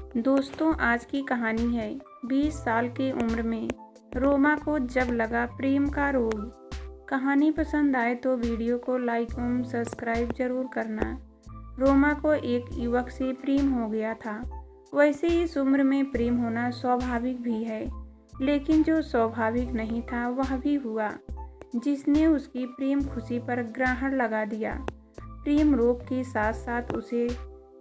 दोस्तों, आज की कहानी है 20 साल की उम्र में रोमा को जब लगा प्रेम का रोग। कहानी पसंद आए तो वीडियो को लाइक एवं सब्सक्राइब जरूर करना। रोमा को एक युवक से प्रेम हो गया था। वैसे इस उम्र में प्रेम होना स्वाभाविक भी है, लेकिन जो स्वाभाविक नहीं था वह भी हुआ, जिसने उसकी प्रेम खुशी पर ग्रहण लगा दिया। प्रेम रोग के साथ साथ उसे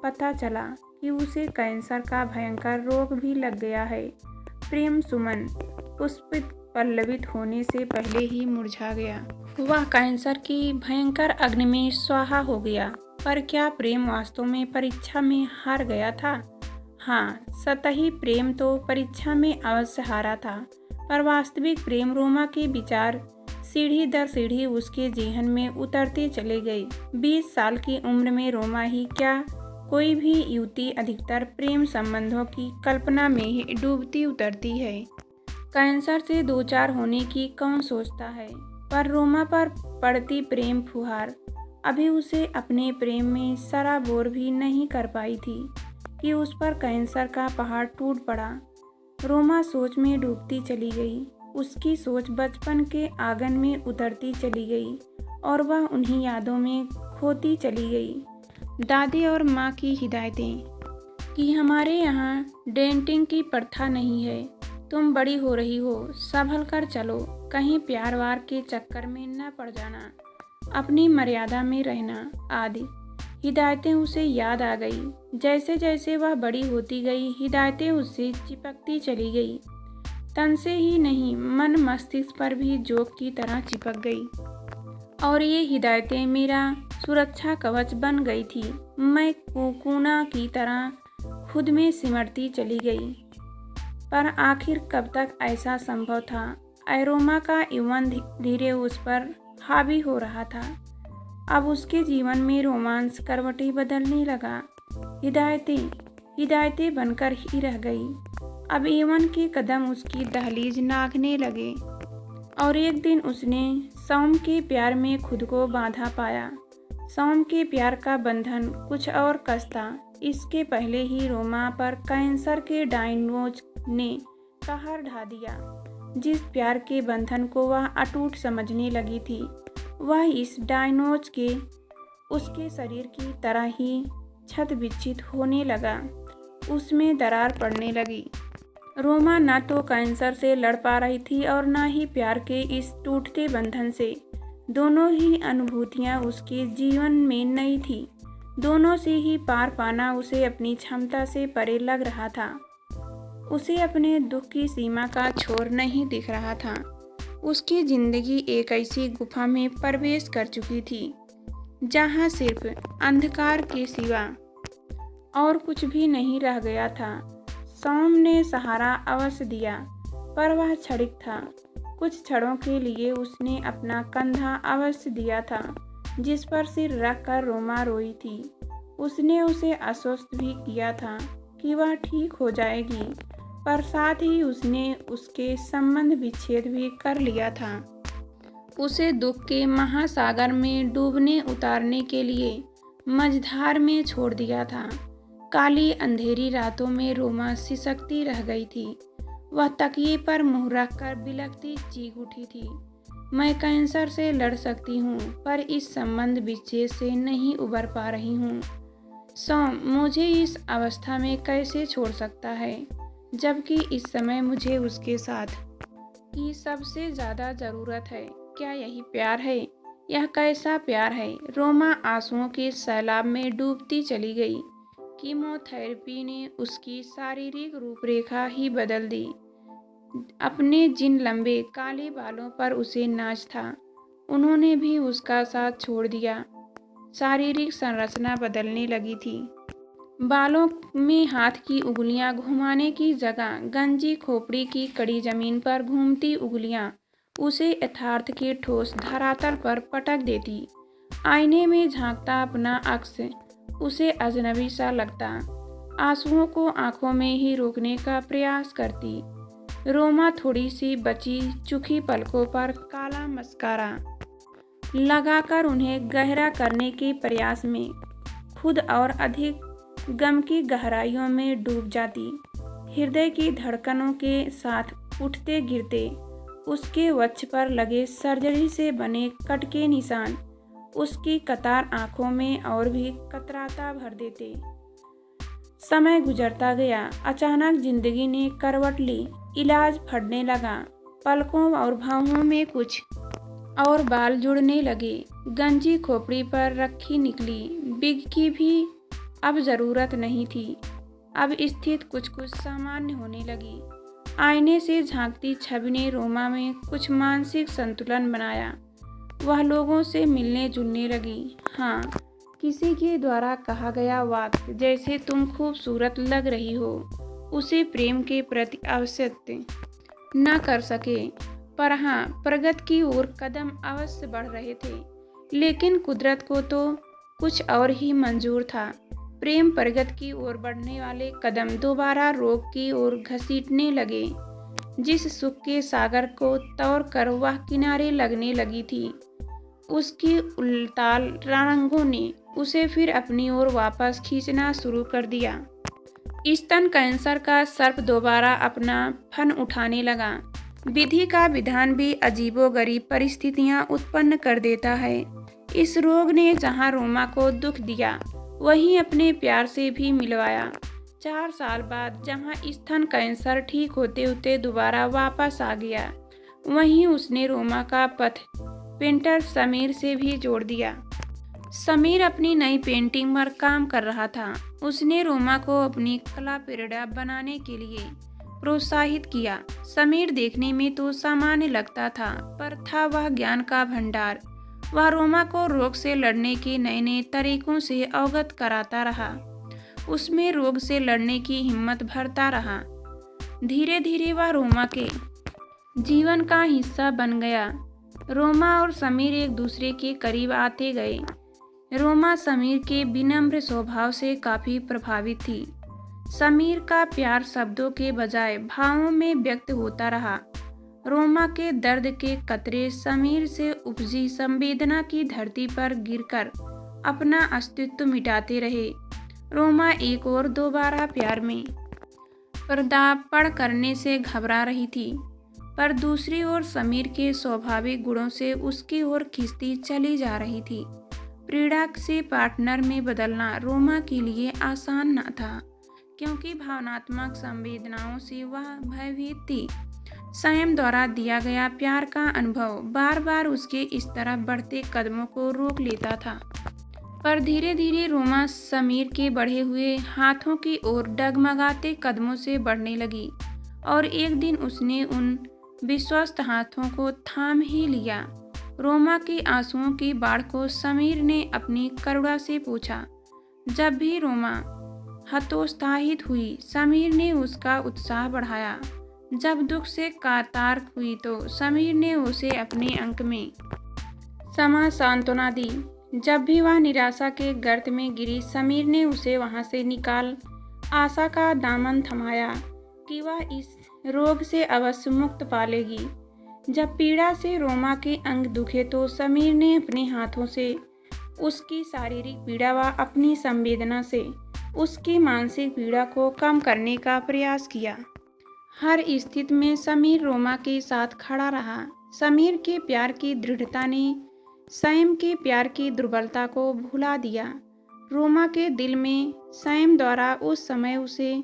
पता चला कि उसे कैंसर का भयंकर रोग भी लग गया है। प्रेम सुमन पुष्पित पल्लवित होने से पहले ही मुरझा गया। वह कैंसर की भयंकर अग्नि में स्वाहा हो गया। पर क्या प्रेम वास्तव में परीक्षा में हार गया था? हाँ, सतही प्रेम तो परीक्षा में अवश्य हारा था, पर वास्तविक प्रेम रोमा के विचार सीढ़ी दर सीढ़ी उसके जीवन में उतरते चले गए। 20 साल की उम्र में रोमा ही क्या, कोई भी युवती अधिकतर प्रेम संबंधों की कल्पना में ही डूबती उतरती है। कैंसर से दो चार होने की कौन सोचता है, पर रोमा पर पड़ती प्रेम फुहार अभी उसे अपने प्रेम में सराबोर भी नहीं कर पाई थी कि उस पर कैंसर का पहाड़ टूट पड़ा। रोमा सोच में डूबती चली गई। उसकी सोच बचपन के आंगन में उतरती चली गई और वह उन्हीं यादों में खोती चली गई। दादी और माँ की हिदायतें कि हमारे यहाँ डेंटिंग की प्रथा नहीं है, तुम बड़ी हो रही हो, संभल कर चलो, कहीं प्यार वार के चक्कर में न पड़ जाना, अपनी मर्यादा में रहना आदि हिदायतें उसे याद आ गई। जैसे जैसे वह बड़ी होती गई, हिदायतें उससे चिपकती चली गई। तन से ही नहीं, मन मस्तिष्क पर भी जोक की तरह चिपक गई और ये हिदायतें मेरा सुरक्षा कवच बन गई थी। मैं कुकुना की तरह खुद में सिमटती चली गई। पर आखिर कब तक ऐसा संभव था? रोमा का यौवन धीरे उस पर हावी हो रहा था। अब उसके जीवन में रोमांस करवटें बदलने लगा। हिदायतें बनकर ही रह गई। अब यौवन के कदम उसकी दहलीज नागने लगे और एक दिन उसने सौम के प्यार में खुद को बांधा पाया। सौम के प्यार का बंधन कुछ और कसता। इसके पहले ही रोमा पर कैंसर के डायग्नोज ने कहर ढा दिया। जिस प्यार के बंधन को वह अटूट समझने लगी थी, वह इस डायग्नोज के उसके शरीर की तरह ही छत विच्छित होने लगा। उसमें दरार पड़ने लगी। रोमा न तो कैंसर से लड़ पा रही थी और न ही प्यार के इस टूटते बंधन से। दोनों ही अनुभूतियाँ उसके जीवन में नई थी। दोनों से ही पार पाना उसे अपनी क्षमता से परे लग रहा था। उसे अपने दुख की सीमा का छोर नहीं दिख रहा था। उसकी जिंदगी एक ऐसी गुफा में प्रवेश कर चुकी थी जहाँ सिर्फ अंधकार के सिवा और कुछ भी नहीं रह गया था। सौम ने सहारा अवश्य दिया, पर वह क्षणिक था। कुछ क्षणों के लिए उसने अपना कंधा अवश्य दिया था, जिस पर सिर रख कर रोमा रोई थी। उसने उसे आश्वस्त भी किया था कि वह ठीक हो जाएगी, पर साथ ही उसने उसके संबंध विच्छेद भी कर लिया था। उसे दुख के महासागर में डूबने उतारने के लिए मझधार में छोड़ दिया था। काली अंधेरी रातों में रोमा सिसकती रह गई थी। वह तकिए पर मुँह रखकर बिलखती चीख उठी थी। मैं कैंसर से लड़ सकती हूँ, पर इस संबंध विच्छेद से नहीं उबर पा रही हूँ। सौम मुझे इस अवस्था में कैसे छोड़ सकता है, जबकि इस समय मुझे उसके साथ की सबसे ज़्यादा ज़रूरत है। क्या यही प्यार है? यह कैसा प्यार है? रोमा आंसुओं के सैलाब में डूबती चली गई। कीमोथेरेपी ने उसकी शारीरिक रूपरेखा ही बदल दी। अपने जिन लंबे काले बालों पर उसे नाज था, उन्होंने भी उसका साथ छोड़ दिया। शारीरिक संरचना बदलने लगी थी। बालों में हाथ की उंगलियां घुमाने की जगह गंजी खोपड़ी की कड़ी जमीन पर घूमती उंगलियां उसे यथार्थ के ठोस धरातल पर पटक देती। आईने में झांकता अपना अक्स उसे अजनबी सा लगता। आंसुओं को आंखों में ही रोकने का प्रयास करती। रोमा थोड़ी सी बची चुखी पलकों पर काला मस्कारा लगाकर उन्हें गहरा करने के प्रयास में खुद और अधिक गम की गहराइयों में डूब जाती। हृदय की धड़कनों के साथ उठते गिरते उसके वक्ष पर लगे सर्जरी से बने कट के निशान उसकी कतार आंखों में और भी कतराता भर देते। समय गुजरता गया। अचानक जिंदगी ने करवट ली। इलाज फटने लगा। पलकों और भौहों में कुछ और बाल जुड़ने लगे। गंजी खोपड़ी पर रखी निकली बिग की भी अब जरूरत नहीं थी। अब स्थिति कुछ कुछ सामान्य होने लगी। आईने से झांकती छवि ने रोमा में कुछ मानसिक संतुलन बनाया। वह लोगों से मिलने जुलने लगी। हाँ, किसी के द्वारा कहा गया वाक्य, जैसे तुम खूबसूरत लग रही हो, उसे प्रेम के प्रति आवश्यक न कर सके, पर हाँ, प्रगति की ओर कदम अवश्य बढ़ रहे थे। लेकिन कुदरत को तो कुछ और ही मंजूर था। प्रेम प्रगति की ओर बढ़ने वाले कदम दोबारा रोग की ओर घसीटने लगे। जिस सुख के सागर को तौर कर वह किनारे लगने लगी थी, उसकी उलताल रंगों ने उसे फिर अपनी ओर वापस खींचना शुरू कर दिया। स्तन कैंसर का सर्प दोबारा अपना फन उठाने लगा। विधि का विधान भी अजीबोगरीब परिस्थितियां उत्पन्न कर देता है। इस रोग ने जहां रोमा को दुख दिया, वहीं अपने प्यार से भी मिलवाया। 4 साल बाद जहां स्तन कैंसर ठीक होते होते दोबारा वापस आ गया, वहीं उसने रोमा का पथ पेंटर समीर से भी जोड़ दिया। समीर अपनी नई पेंटिंग पर काम कर रहा था। उसने रोमा को अपनी कला प्रेरणा बनाने के लिए प्रोत्साहित किया। समीर देखने में तो सामान्य लगता था, पर था वह ज्ञान का भंडार। वह रोमा को रोग से लड़ने के नए नए तरीकों से अवगत कराता रहा। उसमें रोग से लड़ने की हिम्मत भरता रहा। धीरे धीरे वह रोमा के जीवन का हिस्सा बन गया। रोमा और समीर एक दूसरे के करीब आते गए। रोमा समीर के विनम्र स्वभाव से काफी प्रभावित थी। समीर का प्यार शब्दों के बजाय भावों में व्यक्त होता रहा। रोमा के दर्द के कतरे समीर से उपजी संवेदना की धरती पर गिरकर अपना अस्तित्व मिटाते रहे। रोमा एक और दोबारा प्यार में पदार्पण करने से घबरा रही थी, पर दूसरी ओर समीर के स्वाभाविक गुणों से उसकी ओर खिंचती चली जा रही थी। प्रीड़ा से पार्टनर में बदलना रोमा के लिए आसान न था, क्योंकि भावनात्मक संवेदनाओं से वह भयभीत थी। स्वयं द्वारा दिया गया प्यार का अनुभव बार बार उसके इस तरफ बढ़ते कदमों को रोक लेता था। पर धीरे धीरे रोमा समीर के बढ़े हुए हाथों की ओर डगमगाते कदमों से बढ़ने लगी, और एक दिन उसने उन विश्वस्त हाथों को थाम ही लिया। रोमा के आंसुओं की बाढ़ को समीर ने अपनी करुणा से पूछा। जब भी रोमा हतोत्साहित हुई, समीर ने उसका उत्साह बढ़ाया। जब दुख से कातर हुई तो समीर ने उसे अपने अंक में समा सांत्वना दी। जब भी वह निराशा के गर्त में गिरी, समीर ने उसे वहां से निकाल आशा का दामन थमाया कि वह इस रोग से अवश्य मुक्त पालेगी। जब पीड़ा से रोमा के अंग दुखे तो समीर ने अपने हाथों से उसकी शारीरिक पीड़ा व अपनी संवेदना से उसकी मानसिक पीड़ा को कम करने का प्रयास किया। हर स्थिति में समीर रोमा के साथ खड़ा रहा। समीर के प्यार की दृढ़ता ने स्वयं के प्यार की दुर्बलता को भुला दिया। रोमा के दिल में स्वयं द्वारा उस समय उसे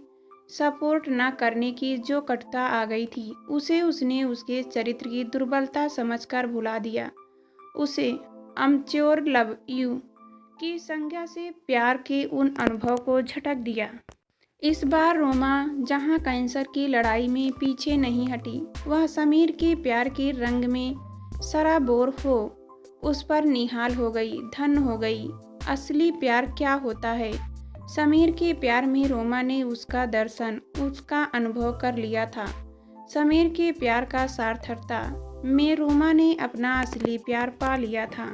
सपोर्ट न करने की जो कटुता आ गई थी, उसे उसने उसके चरित्र की दुर्बलता समझकर भुला दिया। उसे अमच्योर लव यू की संज्ञा से प्यार के उन अनुभव को झटक दिया। इस बार रोमा जहां कैंसर की लड़ाई में पीछे नहीं हटी, वह समीर के प्यार के रंग में सराबोर हो उस पर निहाल हो गई, धन्य हो गई। असली प्यार क्या होता है? समीर के प्यार में रोमा ने उसका दर्शन, उसका अनुभव कर लिया था। समीर के प्यार का सार्थकता में रोमा ने अपना असली प्यार पा लिया था।